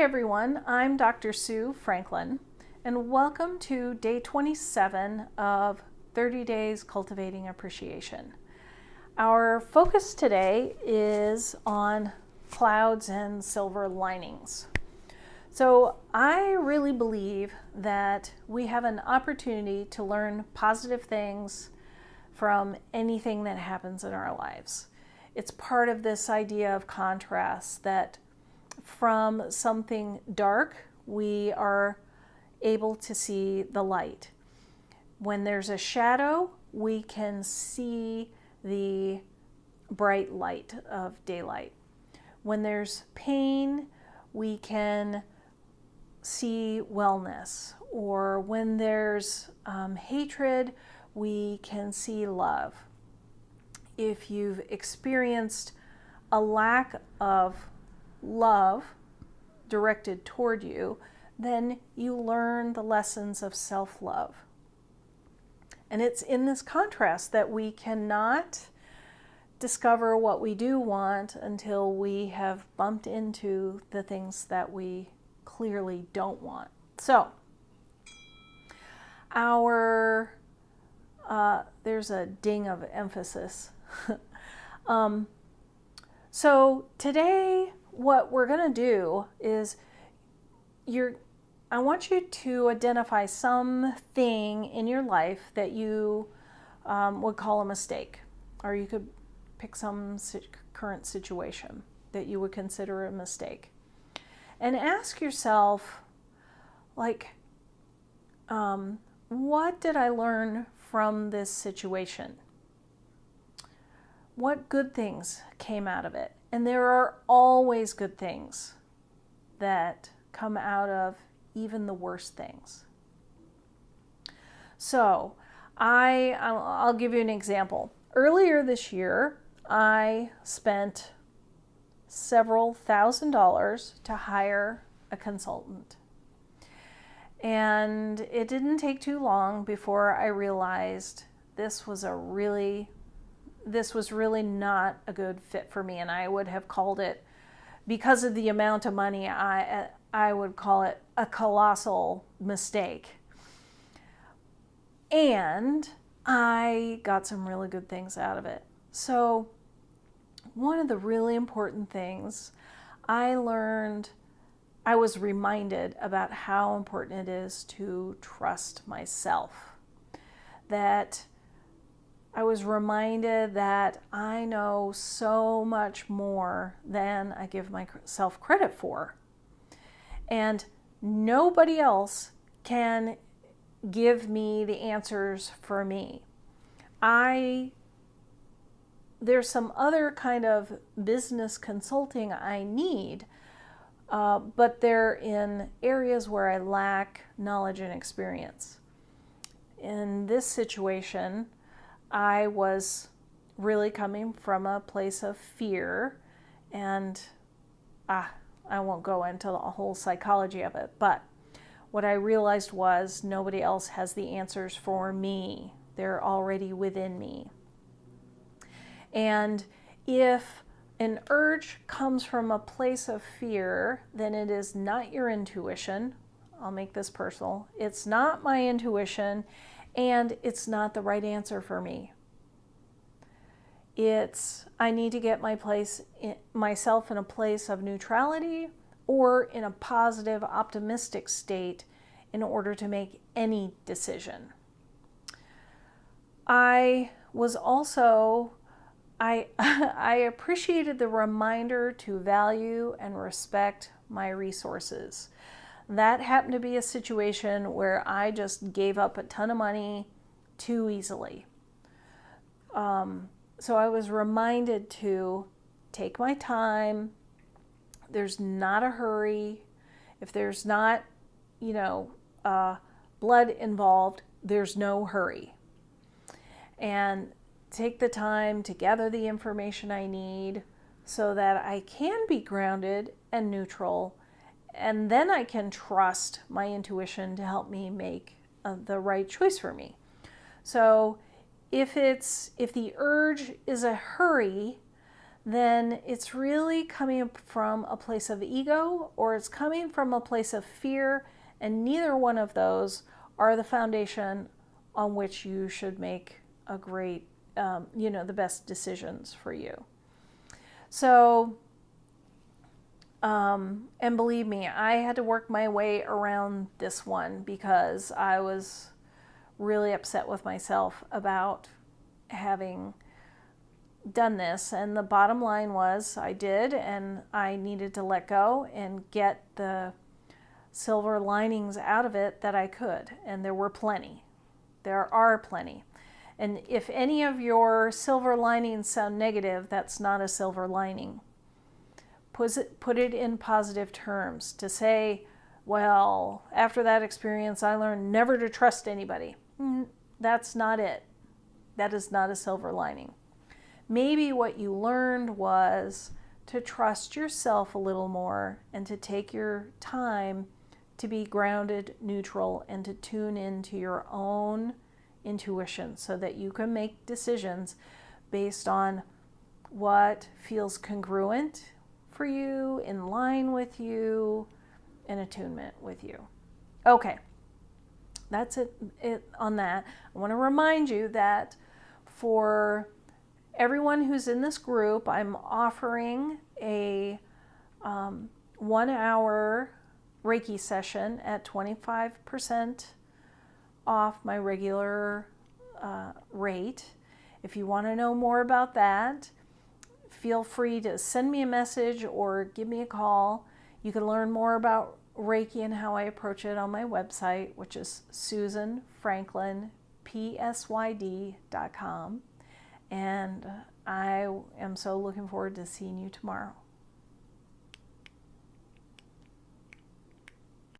Hi everyone, I'm Dr. Sue Franklin, and welcome to day 27 of 30 Days Cultivating Appreciation. Our focus today is on clouds and silver linings. So I really believe that we have an opportunity to learn positive things from anything that happens in our lives. It's part of this idea of contrast, that from something dark, we are able to see the light. When there's a shadow, we can see the bright light of daylight. When there's pain, we can see wellness. Or when there's hatred, we can see love. If you've experienced a lack of love directed toward you, then you learn the lessons of self-love. And it's in this contrast that we cannot discover what we do want until we have bumped into the things that we clearly don't want. So, there's a ding of emphasis. So today, what we're going to do is I want you to identify something in your life that you would call a mistake, or you could pick some current situation that you would consider a mistake, and ask yourself, like, what did I learn from this situation? What good things came out of it? And there are always good things that come out of even the worst things. So I'll give you an example. Earlier this year, I spent several $1,000s to hire a consultant. And it didn't take too long before I realized this was really not a good fit for me, and I would have called it, because of the amount of money, I would call it a colossal mistake. And I got some really good things out of it. So one of the really important things I learned, I was reminded about how important it is to trust myself. That I was reminded that I know so much more than I give myself credit for. And nobody else can give me the answers for me. There's some other kind of business consulting I need, but they're in areas where I lack knowledge and experience. In this situation, I was really coming from a place of fear, and I won't go into the whole psychology of it, but what I realized was nobody else has the answers for me. They're already within me. And if an urge comes from a place of fear, then it is not your intuition. I'll make this personal. It's not my intuition, and it's not the right answer for me. I need to get myself in a place of neutrality or in a positive, optimistic state in order to make any decision. I appreciated the reminder to value and respect my resources. That happened to be a situation where I just gave up a ton of money too easily. So I was reminded to take my time. There's not a hurry. If there's not, blood involved, there's no hurry. And take the time to gather the information I need so that I can be grounded and neutral, and then I can trust my intuition to help me make the right choice for me. So if the urge is a hurry, then it's really coming from a place of ego or it's coming from a place of fear, and neither one of those are the foundation on which you should make a great, the best decisions for you. So, and believe me, I had to work my way around this one because I was really upset with myself about having done this. And the bottom line was I did, and I needed to let go and get the silver linings out of it that I could. And there were plenty. There are plenty. And if any of your silver linings sound negative, that's not a silver lining. Put it in positive terms to say, well, after that experience, I learned never to trust anybody. That's not it. That is not a silver lining. Maybe what you learned was to trust yourself a little more and to take your time to be grounded, neutral, and to tune into your own intuition so that you can make decisions based on what feels congruent for you, in line with you, in attunement with you. Okay, that's it on that. I want to remind you that for everyone who's in this group, I'm offering a 1-hour Reiki session at 25% off my regular rate. If you want to know more about that, feel free to send me a message or give me a call. You can learn more about Reiki and how I approach it on my website, which is SusanFranklinPSYD.com. And I am so looking forward to seeing you tomorrow.